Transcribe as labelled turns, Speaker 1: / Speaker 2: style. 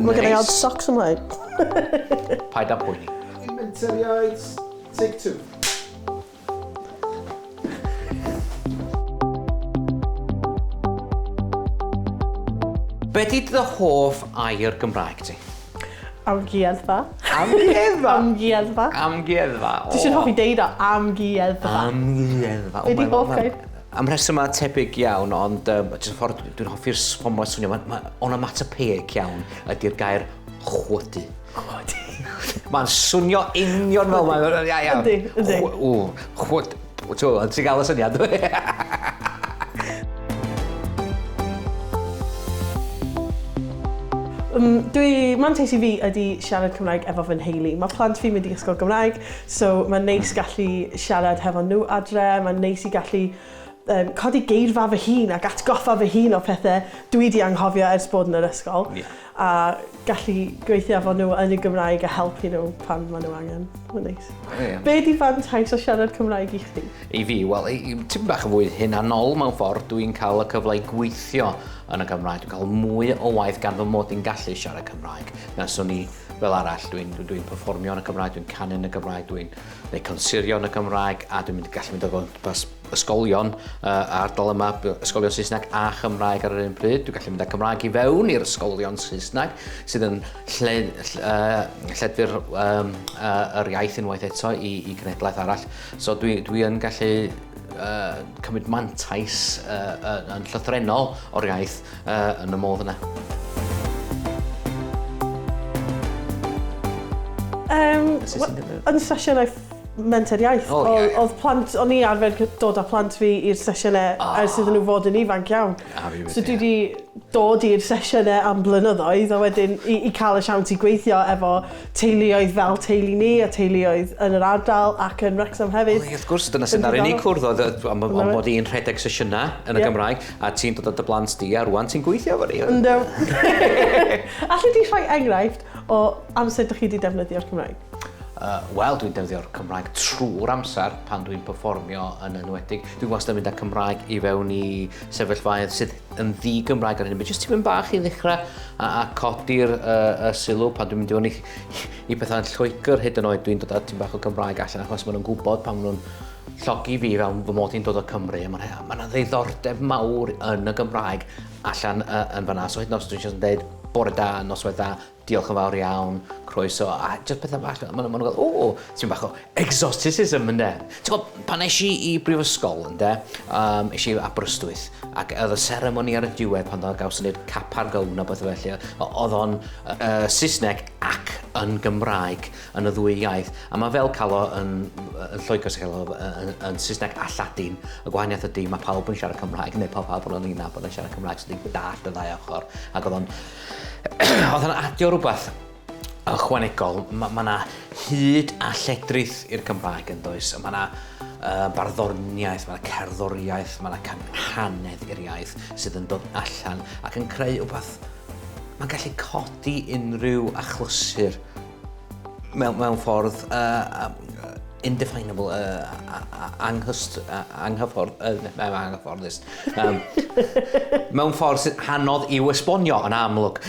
Speaker 1: Mae gen i odd socks ymlaen.
Speaker 2: Paid â poeni.
Speaker 3: Menter iaith, take 2.
Speaker 2: Be di dy hoff air Gymraeg ti?
Speaker 1: Amgueddfa.
Speaker 2: Amgueddfa?
Speaker 1: Amgueddfa.
Speaker 2: Amgueddfa.
Speaker 1: Dwi eisiau hoffi deud o amgueddfa.
Speaker 2: Amgueddfa.
Speaker 1: Be di hoff gair?
Speaker 2: Am rheswm yma tebyg iawn, ond jyst ffordd dwi'n hoffi'r ffordd mae'n swnio, mae'n onomatopeic iawn ydy'r gair chwydu.
Speaker 1: Chwydu.
Speaker 2: Mae'n swnio union fel mae'n...
Speaker 1: Yndi, yndi.
Speaker 2: Chwyd. Ti'n gael y syniad?
Speaker 1: Mantais i fi ydy siarad Cymraeg efo fy nheulu. Mae plant fi'n mynd i ysgol Gymraeg, so mae'n neis gallu siarad hefo nhw adre, mae'n neis i gallu codi geirfa fy hun ac atgoffa fy hun o pethau dwi wedi anghofio ers bod yn yr ysgol. A gallu gweithio efo nhw yn y Gymraeg a helpu nhw pan maen nhw angen. Mae'n neis. Be di fantais o siarad Cymraeg i chdi?
Speaker 2: I fi, wel, ti'n bach yn fwy hunanol mewn ffordd, dwi'n cael y cyfle i gweithio yn y Gymraeg. Dwi'n cael mwy o waith gan fy mod i'n gallu siarad Cymraeg. Nes o'n i fel arall, dwi'n perfformio yn y Gymraeg, dwi'n canu yn y Gymraeg, dwi'n neud consirio yn y Gymraeg, a dwi'n gallu mynd o bas ysgolion ardal yma, ysgolion Saesneg a Chymraeg ar yr un pryd. Dwi'n gallu mynd â Cymraeg i fewn i'r ysgolion Saesneg, sydd yn lledfu'r yr iaith unwaith eto i genedlaeth arall. So dwi yn gallu cymryd mantais yn llythrenol o'r iaith yn y modd yna.
Speaker 1: Yn sesiynau menter iaith, oedd plant, o'n i arfer dod â plant fi i'r sesiynau ers iddyn nhw fod yn ifanc iawn. So dwi wedi dod i'r sesiynau am blynyddoedd, a wedyn i cael y siawns i gweithio efo teuluoedd fel teulu ni a teuluoedd yn yr ardal ac yn Wrexham hefyd.
Speaker 2: Wrth gwrs, dyna sy'n ar unig cwrdd am bod i'n rhedeg sesiynau yn y Gymraeg, a ti'n dod at y blant di, a rwan ti'n gweithio efo ni.
Speaker 1: Ynddo. Alli di rhoi enghraifft o amser ydych chi wedi defnyddio'r Cymraeg?
Speaker 2: Wel, dwi'n defnyddio'r Cymraeg trwy'r amser pan dwi'n perfformio yn enwedig. Dwi'n wastad yn mynd â Cymraeg i fewn i sefyllfaoedd sydd yn ddi-Gymraeg ar hyn. Jyst ti'n mynd bach i ddechrau a codi'r sylw pan dwi'n mynd i fewn i bethau'n Lloegr hyd yn oed. Dwi'n dod â tym bach o Gymraeg allan achos maen nhw'n gwybod pan maen nhw'n llogi fi fel fy mod i'n dod o Cymru. Mae yna ddiddordeb mawr yn y Gymraeg allan yn fan'na. So hyd yn oed dwi'n eisiau dweud bore da, noswaith da, diolch yn fawr iawn, croeso, a jyst bethau bach, maen nhw'n gael, ti'n bach o exoticism, ynddo. Ti'n gwybod, pan eisi i brifysgol, ynddo, eisi i Aberystwyth, ac oedd y seremoni ar y diwedd pan oedd gawson ni'r cap ar gown a bethau felly, oedd o'n Saesneg ac yn Gymraeg yn y ddwy iaith. A mae fel cael o yn Lloegr sy'n cael o yn Saesneg a Lladin. Y gwahaniaeth ydy, mae pawb yn siarad Cymraeg, neu pawb yn ei nabod yn siarad Cymraeg, so dwi'n dallt y ddau ochr. Ac oedd o'n adio rhywbeth ychwanegol. Mae yna hyd a lledrith i'r Cymraeg yn does. Mae yna barddoniaeth, mae yna cerddoriaeth, mae yna canhanedd i'r iaith sydd yn dod allan ac yn creu rhywbeth. Mae'n gallu codi unrhyw achlysur mewn ffordd indefinable, anghyfforddus. Mewn ffordd sydd hanodd i'w esbonio yn amlwg.